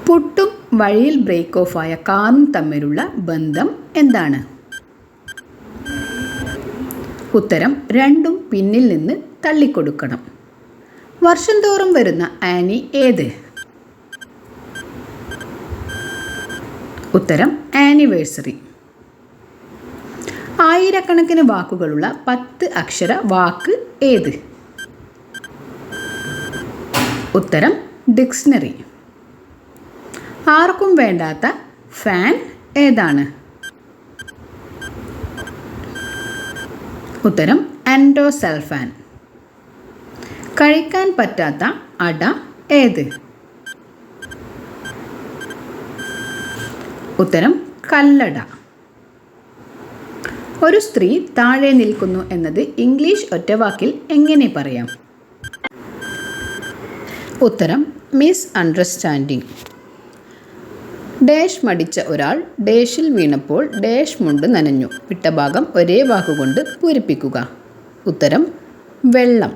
പുട്ടും വഴിയിൽ ബ്രേക്ക് ഓഫായ കാറും തമ്മിലുള്ള ബന്ധം എന്താണ്? ഉത്തരം രണ്ടും പിന്നിൽ നിന്ന് തള്ളിക്കൊടുക്കണം. വർഷം തോറും വരുന്ന ആനി ഏത്? ഉത്തരം ആനിവേഴ്സറി. ആയിരക്കണക്കിന് വാക്കുകളുള്ള 10 അക്ഷര വാക്ക് ഏത്? ഉത്തരം ഡിക്ഷണറി. ആർക്കും വേണ്ടാത്ത ഫാൻ ഏതാണ്? ഉത്തരം എൻഡോസൾഫാൻ. കഴിക്കാൻ പറ്റാത്ത അട ഏത്? ഉത്തരം കല്ലട. ഒരു സ്ത്രീ താഴെ നിൽക്കുന്നു എന്നത് ഇംഗ്ലീഷ് ഒറ്റവാക്കിൽ എങ്ങനെ പറയാം? ഉത്തരം മിസ് അണ്ടർസ്റ്റാൻഡിംഗ്. ഡാഷ് മടിച്ച ഒരാൾ ഡാഷിൽ വീണപ്പോൾ ഡാഷ് മുണ്ട് നനഞ്ഞു. വിട്ട ഭാഗം ഒരേ വാക്കുകൊണ്ട് പൂരിപ്പിക്കുക. ഉത്തരം വെള്ളം.